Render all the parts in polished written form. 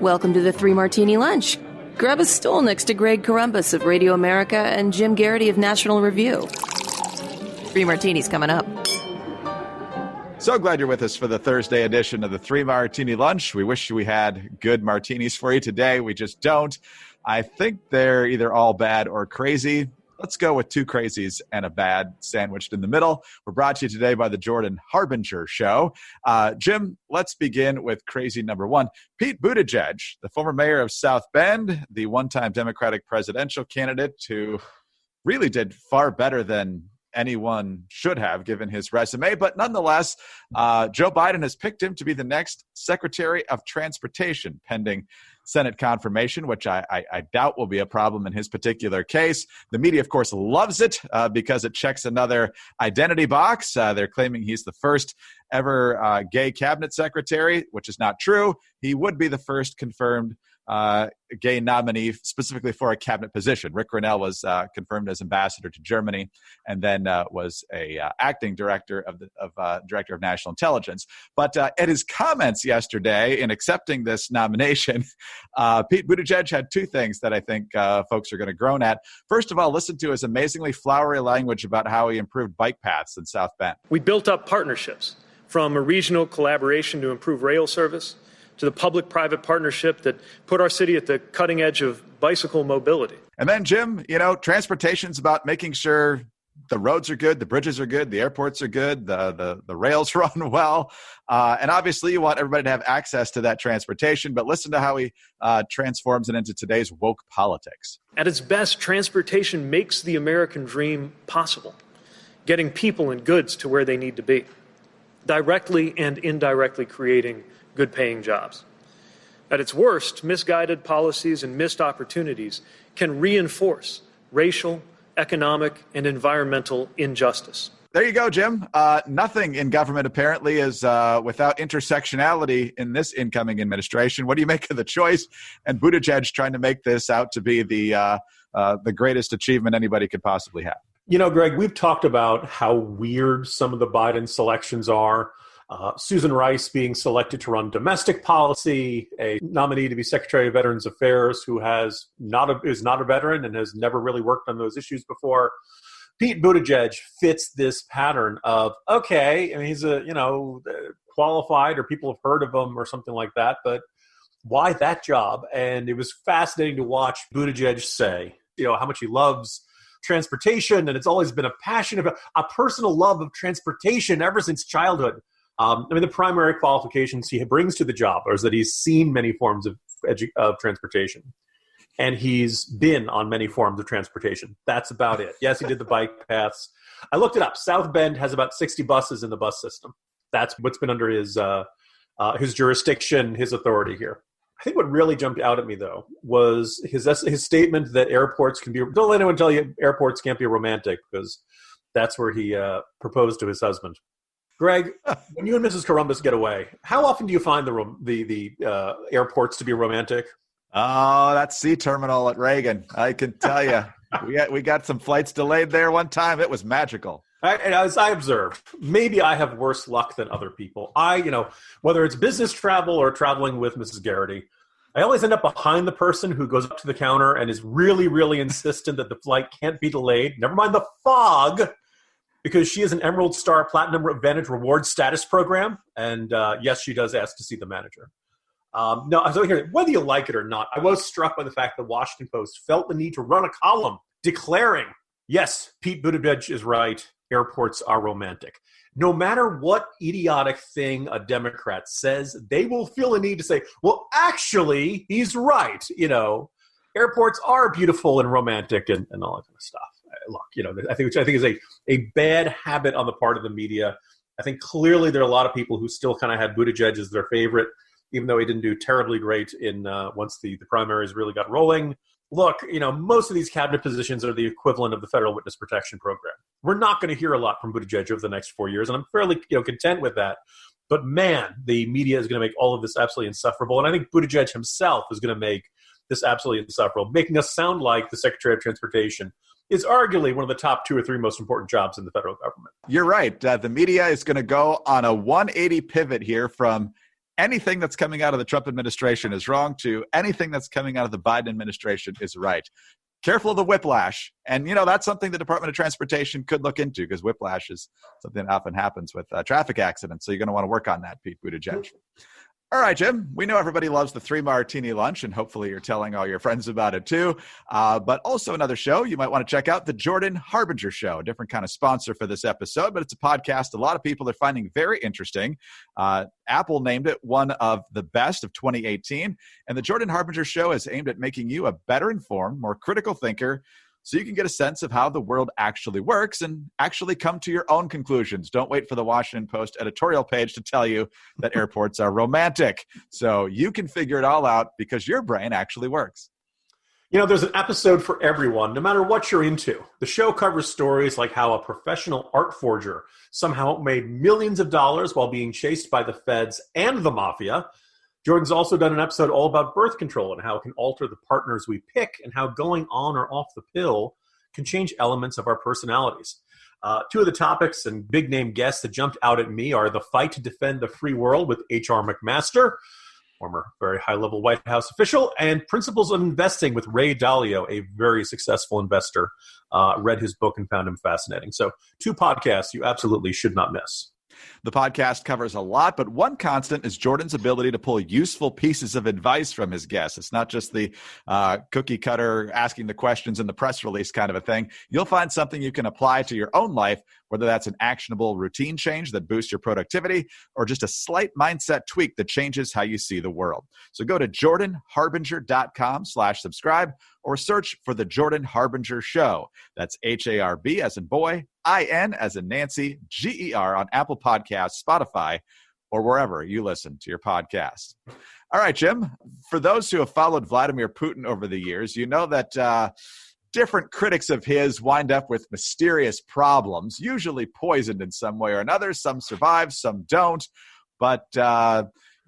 Welcome to the Three Martini Lunch. Grab a stool next to Greg Columbus of Radio America and Jim Garrity of National Review. Three Martinis coming up. So glad you're with us for the Thursday edition of the Three Martini Lunch. We wish we had good martinis for you today. We just don't. I think they're either all bad or crazy. Let's go with two crazies and a bad sandwiched in the middle. We're brought to you today by the Jordan Harbinger Show. Jim, let's begin with crazy number one. Pete Buttigieg, the former mayor of South Bend, the one-time Democratic presidential candidate who really did far better than anyone should have given his resume. But nonetheless, Joe Biden has picked him to be the next Secretary of Transportation, pending Senate confirmation, which I doubt will be a problem in his particular case. The media, of course, loves it because it checks another identity box. They're claiming he's the first ever gay cabinet secretary, which is not true. He would be the first confirmed gay nominee specifically for a cabinet position. Rick Grinnell was confirmed as ambassador to Germany, and then was a acting director of director of national intelligence. But at his comments yesterday in accepting this nomination, Pete Buttigieg had two things that I think folks are going to groan at. First of all, listen to his amazingly flowery language about how he improved bike paths in South Bend. We built up partnerships, from a regional collaboration to improve rail service to the public-private partnership that put our city at the cutting edge of bicycle mobility. And then, Jim, transportation's about making sure the roads are good, the bridges are good, the airports are good, the rails run well. And obviously, you want everybody to have access to that transportation, but listen to how he transforms it into today's woke politics. At its best, transportation makes the American dream possible, getting people and goods to where they need to be, directly and indirectly creating good-paying jobs. At its worst, misguided policies and missed opportunities can reinforce racial, economic, and environmental injustice. There you go, Jim. Nothing in government apparently is without intersectionality in this incoming administration. What do you make of the choice? And Buttigieg trying to make this out to be the greatest achievement anybody could possibly have. Greg, we've talked about how weird some of the Biden selections are. Susan Rice being selected to run domestic policy, a nominee to be Secretary of Veterans Affairs who is not a veteran and has never really worked on those issues before. Pete Buttigieg fits this pattern of, he's qualified or people have heard of him or something like that, but why that job? And it was fascinating to watch Buttigieg say, how much he loves transportation, and it's always been a passion of a personal love of transportation ever since childhood. The primary qualifications he brings to the job is that he's seen many forms of transportation, and he's been on many forms of transportation. That's about it. Yes, he did the bike paths. I looked it up. South Bend has about 60 buses in the bus system. That's what's been under his jurisdiction, his authority here. I think what really jumped out at me, though, was his statement that airports can be – don't let anyone tell you airports can't be romantic, because that's where he proposed to his husband. Greg, when you and Mrs. Columbus get away, how often do you find the airports to be romantic? Oh, that sea terminal at Reagan. I can tell you. we got some flights delayed there one time. It was magical. As I observed, maybe I have worse luck than other people. Whether it's business travel or traveling with Mrs. Garrity, I always end up behind the person who goes up to the counter and is really, really insistent that the flight can't be delayed. Never mind the fog, because she is an Emerald Star Platinum Advantage Reward Status Program. And yes, she does ask to see the manager. Whether you like it or not, I was struck by the fact that the Washington Post felt the need to run a column declaring, yes, Pete Buttigieg is right, airports are romantic. No matter what idiotic thing a Democrat says, they will feel a need to say, well, actually, he's right. Airports are beautiful and romantic and all that kind of stuff. Look, I think is a bad habit on the part of the media. I think clearly there are a lot of people who still kind of had Buttigieg as their favorite, even though he didn't do terribly great in once the primaries really got rolling. Look, most of these cabinet positions are the equivalent of the Federal Witness Protection Program. We're not going to hear a lot from Buttigieg over the next 4 years, and I'm fairly content with that. But man, the media is going to make all of this absolutely insufferable, and I think Buttigieg himself is going to make this absolutely insufferable, making us sound like the Secretary of Transportation is arguably one of the top 2 or 3 most important jobs in the federal government. You're right. The media is going to go on a 180 pivot here from anything that's coming out of the Trump administration is wrong to anything that's coming out of the Biden administration is right. Careful of the whiplash. And, that's something the Department of Transportation could look into, because whiplash is something that often happens with traffic accidents. So you're going to want to work on that, Pete Buttigieg. All right, Jim, we know everybody loves the 3-Martini Lunch, and hopefully you're telling all your friends about it too. But also another show you might want to check out, The Jordan Harbinger Show, a different kind of sponsor for this episode, but it's a podcast a lot of people are finding very interesting. Apple named it one of the best of 2018, and The Jordan Harbinger Show is aimed at making you a better informed, more critical thinker, so you can get a sense of how the world actually works and actually come to your own conclusions. Don't wait for the Washington Post editorial page to tell you that airports are romantic. So you can figure it all out because your brain actually works. There's an episode for everyone, no matter what you're into. The show covers stories like how a professional art forger somehow made millions of dollars while being chased by the feds and the mafia. Jordan's also done an episode all about birth control and how it can alter the partners we pick and how going on or off the pill can change elements of our personalities. Two of the topics and big-name guests that jumped out at me are the fight to defend the free world with H.R. McMaster, former very high-level White House official, and Principles of Investing with Ray Dalio, a very successful investor. Read his book and found him fascinating. So 2 podcasts you absolutely should not miss. The podcast covers a lot, but one constant is Jordan's ability to pull useful pieces of advice from his guests. It's not just the cookie cutter asking the questions in the press release kind of a thing. You'll find something you can apply to your own life, whether that's an actionable routine change that boosts your productivity or just a slight mindset tweak that changes how you see the world. So go to jordanharbinger.com/subscribe or search for The Jordan Harbinger Show. That's HARB as in boy, IN as in Nancy, GER on Apple Podcasts, Spotify, or wherever you listen to your podcasts. All right, Jim, for those who have followed Vladimir Putin over the years, you know that different critics of his wind up with mysterious problems, usually poisoned in some way or another. Some survive, some don't. But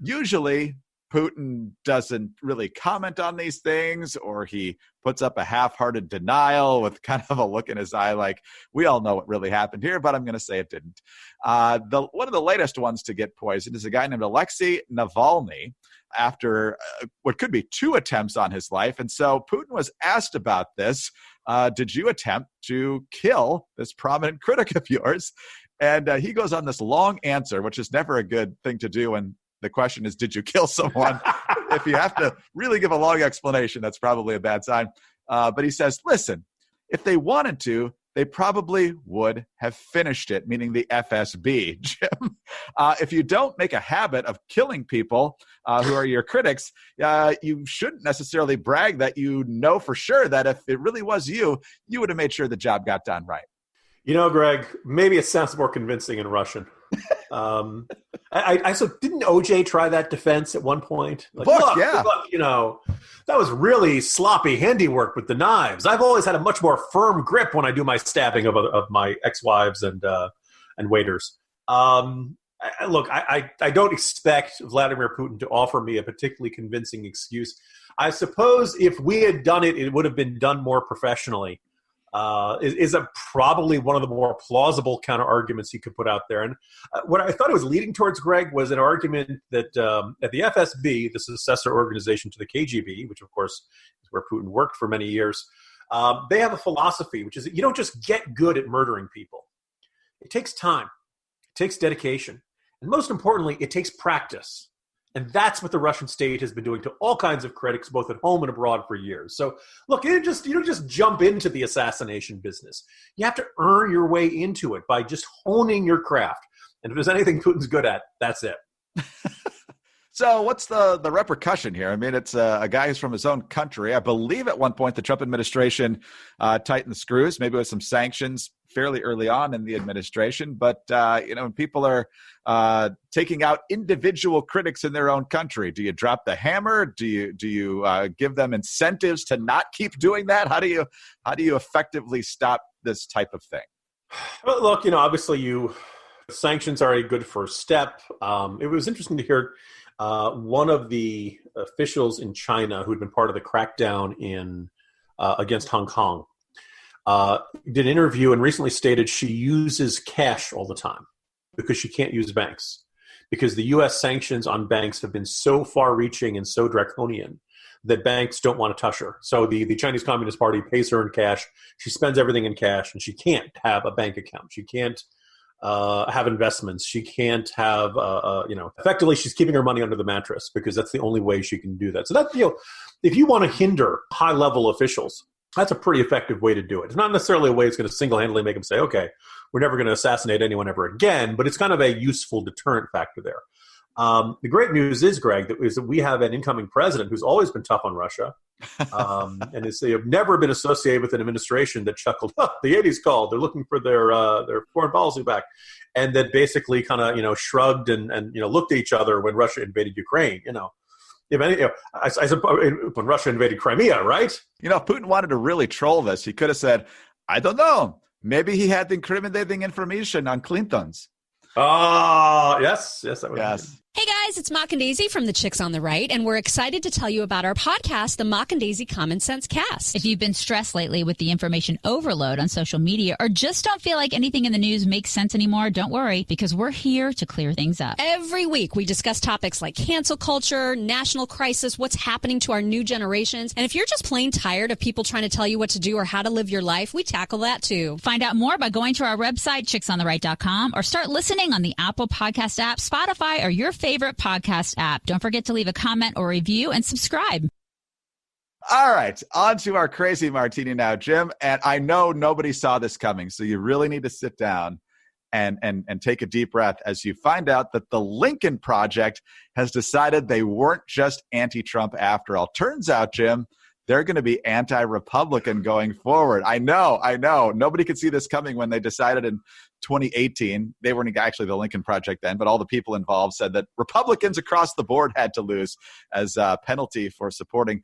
usually Putin doesn't really comment on these things, or he puts up a half-hearted denial with kind of a look in his eye like, we all know what really happened here, but I'm going to say it didn't. One of the latest ones to get poisoned is a guy named Alexei Navalny after what could be 2 attempts on his life. And so Putin was asked about this. Did you attempt to kill this prominent critic of yours? And he goes on this long answer, which is never a good thing to do when the question is, did you kill someone? If you have to really give a long explanation, that's probably a bad sign. But he says, listen, if they wanted to, they probably would have finished it, meaning the FSB, Jim. If you don't make a habit of killing people who are your critics, you shouldn't necessarily brag that you know for sure that if it really was you, you would have made sure the job got done right. Greg, maybe it sounds more convincing in Russian. So didn't OJ try that defense at one point? Like, look, that was really sloppy handiwork with the knives. I've always had a much more firm grip when I do my stabbing of my ex-wives and waiters. Look, I don't expect Vladimir Putin to offer me a particularly convincing excuse. I suppose if we had done it, it would have been done more professionally. Is probably one of the more plausible counter arguments he could put out there. And what I thought it was leading towards, Greg, was an argument that at the FSB, the successor organization to the KGB, which of course is where Putin worked for many years, they have a philosophy, which is that you don't just get good at murdering people. It takes time. It takes dedication. And most importantly, it takes practice. And that's what the Russian state has been doing to all kinds of critics, both at home and abroad, for years. So, look, you don't just jump into the assassination business. You have to earn your way into it by just honing your craft. And if there's anything Putin's good at, that's it. So what's the repercussion here? I mean, it's a guy who's from his own country. I believe at one point the Trump administration tightened the screws, maybe with some sanctions fairly early on in the administration. But, when people are taking out individual critics in their own country, do you drop the hammer? Do you give them incentives to not keep doing that? How do you effectively stop this type of thing? Well, look, obviously sanctions are a good first step. It was interesting to hear one of the officials in China who'd been part of the crackdown against Hong Kong did an interview and recently stated she uses cash all the time because she can't use banks. because the U.S. sanctions on banks have been so far-reaching and so draconian that banks don't want to touch her. So the Chinese Communist Party pays her in cash. She spends everything in cash, and she can't have a bank account. She can't have investments. She can't have, effectively she's keeping her money under the mattress because that's the only way she can do that. So that's, if you want to hinder high-level officials, that's a pretty effective way to do it. It's not necessarily a way it's going to single-handedly make them say, okay, we're never going to assassinate anyone ever again, but it's kind of a useful deterrent factor there. The great news is, Greg, that we have an incoming president who's always been tough on Russia, and they have never been associated with an administration that chuckled, the 80s called, they're looking for their foreign policy back, and that basically kind of shrugged and looked at each other when Russia invaded Ukraine. I suppose when Russia invaded Crimea, right? If Putin wanted to really troll this, he could have said, I don't know, maybe he had incriminating information on Clintons. Yes, that would yes. Hey guys, it's Mock and Daisy from the Chicks on the Right, and we're excited to tell you about our podcast, the Mock and Daisy Common Sense Cast. If you've been stressed lately with the information overload on social media or just don't feel like anything in the news makes sense anymore, don't worry, because we're here to clear things up. Every week, we discuss topics like cancel culture, national crisis, what's happening to our new generations, and if you're just plain tired of people trying to tell you what to do or how to live your life, we tackle that too. Find out more by going to our website, chicksontheright.com, or start listening on the Apple Podcast app, Spotify, or your favorite podcast app. Don't forget to leave a comment or review and subscribe. All right, on to our crazy martini now, Jim. And I know nobody saw this coming, so you really need to sit down and take a deep breath as you find out that the Lincoln Project has decided they weren't just anti-Trump after all. Turns out, Jim, they're going to be anti-Republican going forward. I know. Nobody could see this coming when they decided in 2018. They weren't actually the Lincoln Project then, but all the people involved said that Republicans across the board had to lose as a penalty for supporting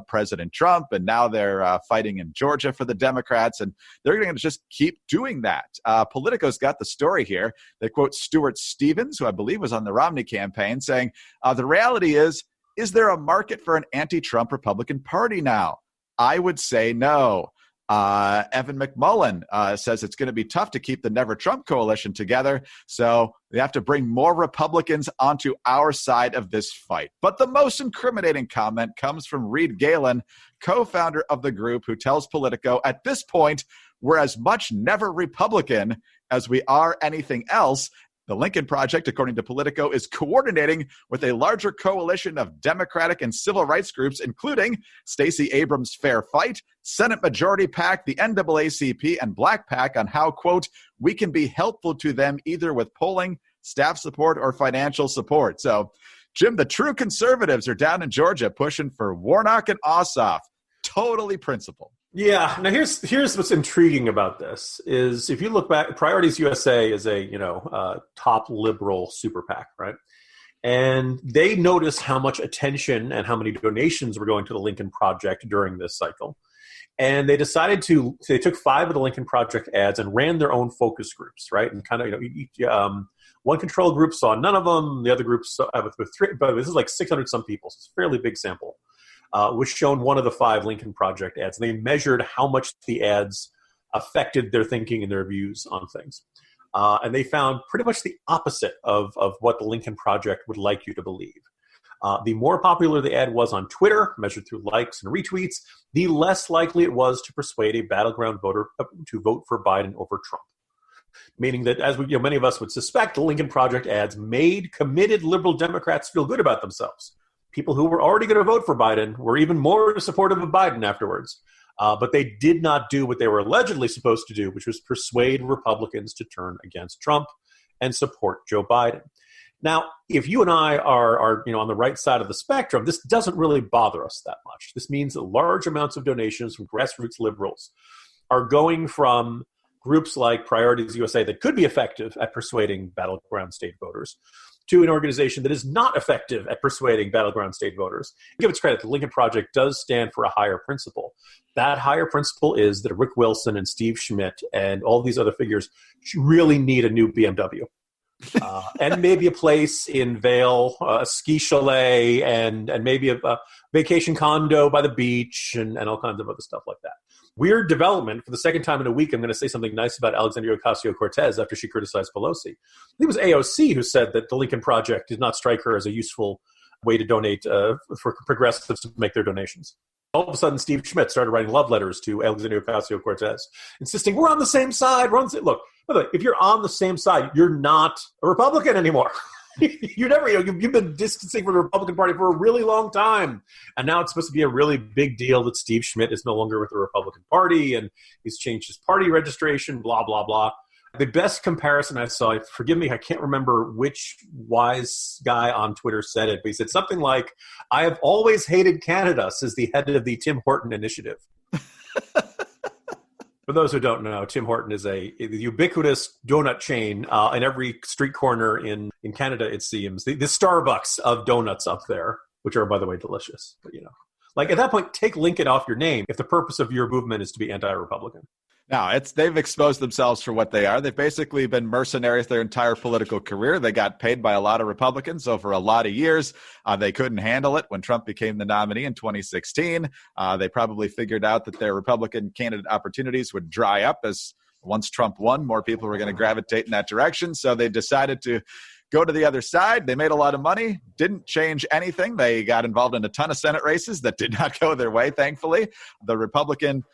President Trump. And now they're fighting in Georgia for the Democrats, and they're going to just keep doing that. Politico's got the story here. They quote Stuart Stevens, who I believe was on the Romney campaign, saying, the reality is there a market for an anti-Trump Republican Party now? I would say no. Evan McMullen says it's going to be tough to keep the Never Trump coalition together, so they have to bring more Republicans onto our side of this fight. But the most incriminating comment comes from Reed Galen, co-founder of the group, who tells Politico, at this point, we're as much never Republican as we are anything else. The Lincoln Project, according to Politico, is coordinating with a larger coalition of Democratic and civil rights groups, including Stacey Abrams' Fair Fight, Senate Majority PAC, the NAACP, and Black PAC on how, quote, we can be helpful to them either with polling, staff support, or financial support. So, Jim, the true conservatives are down in Georgia pushing for Warnock and Ossoff. Totally principled. Yeah. Now here's what's intriguing about this is if you look back, Priorities USA is a top liberal super PAC, right? And they noticed how much attention and how many donations were going to the Lincoln Project during this cycle, and they decided they took 5 of the Lincoln Project ads and ran their own focus groups, right? And kind of one control group saw none of them, the other groups saw with 3, but this is like 600 some people, so it's a fairly big sample. Was shown one of the 5 Lincoln Project ads. They measured how much the ads affected their thinking and their views on things. And they found pretty much the opposite of what the Lincoln Project would like you to believe. The more popular the ad was on Twitter, measured through likes and retweets, the less likely it was to persuade a battleground voter to vote for Biden over Trump. Meaning that, as many of us would suspect, the Lincoln Project ads made committed liberal Democrats feel good about themselves. People who were already going to vote for Biden were even more supportive of Biden afterwards. But they did not do what they were allegedly supposed to do, which was persuade Republicans to turn against Trump and support Joe Biden. Now, if you and I are on the right side of the spectrum, this doesn't really bother us that much. This means that large amounts of donations from grassroots liberals are going from groups like Priorities USA that could be effective at persuading battleground state voters to an organization that is not effective at persuading battleground state voters. Give its credit, the Lincoln Project does stand for a higher principle. That higher principle is that Rick Wilson and Steve Schmidt and all these other figures really need a new BMW. And maybe a place in Vail, a ski chalet, and maybe a vacation condo by the beach and all kinds of other stuff like that. Weird development. For the second time in a week, I'm going to say something nice about Alexandria Ocasio-Cortez after she criticized Pelosi. It was AOC who said that the Lincoln Project did not strike her as a useful way to donate for progressives to make their donations. All of a sudden, Steve Schmidt started writing love letters to Alexandria Ocasio-Cortez, insisting, we're on the same side. Look, by the way, if you're on the same side, you're not a Republican anymore. You've been distancing from the Republican Party for a really long time. And now it's supposed to be a really big deal that Steve Schmidt is no longer with the Republican Party and he's changed his party registration, blah, blah, blah. The best comparison I saw, forgive me, I can't remember which wise guy on Twitter said it, but he said something like, I have always hated Canada, says the head of the Tim Horton Initiative. For those who don't know, Tim Horton is a ubiquitous donut chain in every street corner in Canada, it seems. The Starbucks of donuts up there, which are, by the way, delicious. But, like at that point, take Lincoln off your name if the purpose of your movement is to be anti-Republican. No, they've exposed themselves for what they are. They've basically been mercenaries their entire political career. They got paid by a lot of Republicans over a lot of years. They couldn't handle it when Trump became the nominee in 2016. They probably figured out that their Republican candidate opportunities would dry up as once Trump won, more people were going to gravitate in that direction. So they decided to go to the other side. They made a lot of money, didn't change anything. They got involved in a ton of Senate races that did not go their way, thankfully. The Republican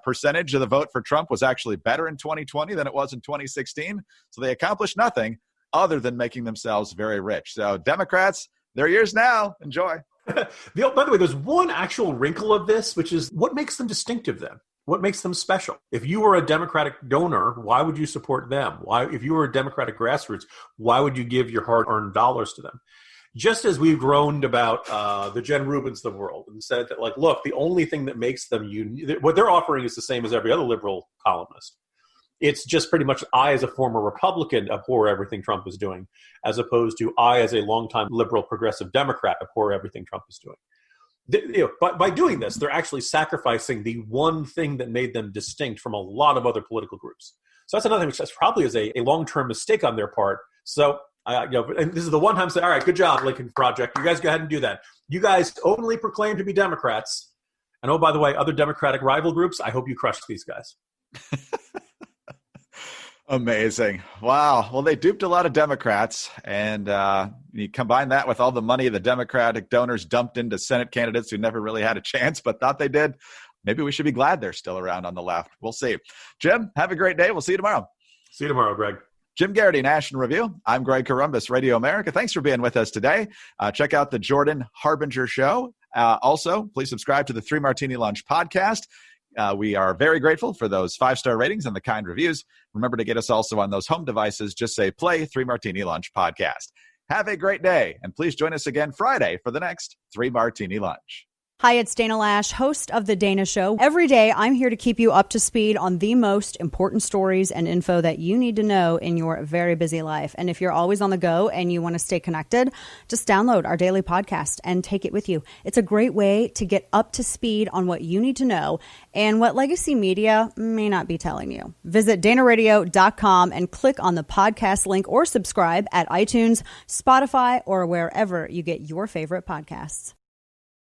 percentage of the vote for Trump was actually better in 2020 than it was in 2016. So they accomplished nothing other than making themselves very rich. So Democrats, they're yours now. Enjoy. By the way, there's one actual wrinkle of this, which is what makes them distinctive then? What makes them special? If you were a Democratic donor, why would you support them? If you were a Democratic grassroots, why would you give your hard-earned dollars to them? Just as we've groaned about the Jen Rubins of the world and said that, like, look, the only thing that makes them unique, what they're offering is the same as every other liberal columnist. It's just pretty much I, as a former Republican, abhor everything Trump is doing, as opposed to I, as a longtime liberal progressive Democrat, abhor everything Trump is doing. By doing this, they're actually sacrificing the one thing that made them distinct from a lot of other political groups. So that's another thing, which probably is a long-term mistake on their part. So, and this is the one time I say, all right, good job, Lincoln Project. You guys go ahead and do that. You guys openly proclaim to be Democrats. And oh, by the way, other Democratic rival groups, I hope you crush these guys. Amazing. Wow. Well, they duped a lot of Democrats, and you combine that with all the money the Democratic donors dumped into Senate candidates who never really had a chance but thought they did. Maybe we should be glad they're still around on the left. We'll see. Jim, have a great day. We'll see you tomorrow. See you tomorrow, Greg. Jim Garrity, National Review. I'm Greg Corombos, Radio America. Thanks for being with us today. Check out the Jordan Harbinger Show. Also, please subscribe to the 3 Martini Lunch podcast. We are very grateful for those 5-star ratings and the kind reviews. Remember to get us also on those home devices. Just say play 3 Martini Lunch podcast. Have a great day, and please join us again Friday for the next 3 Martini Lunch. Hi, it's Dana Lash, host of The Dana Show. Every day, I'm here to keep you up to speed on the most important stories and info that you need to know in your very busy life. And if you're always on the go and you want to stay connected, just download our daily podcast and take it with you. It's a great way to get up to speed on what you need to know and what legacy media may not be telling you. Visit danaradio.com and click on the podcast link or subscribe at iTunes, Spotify, or wherever you get your favorite podcasts.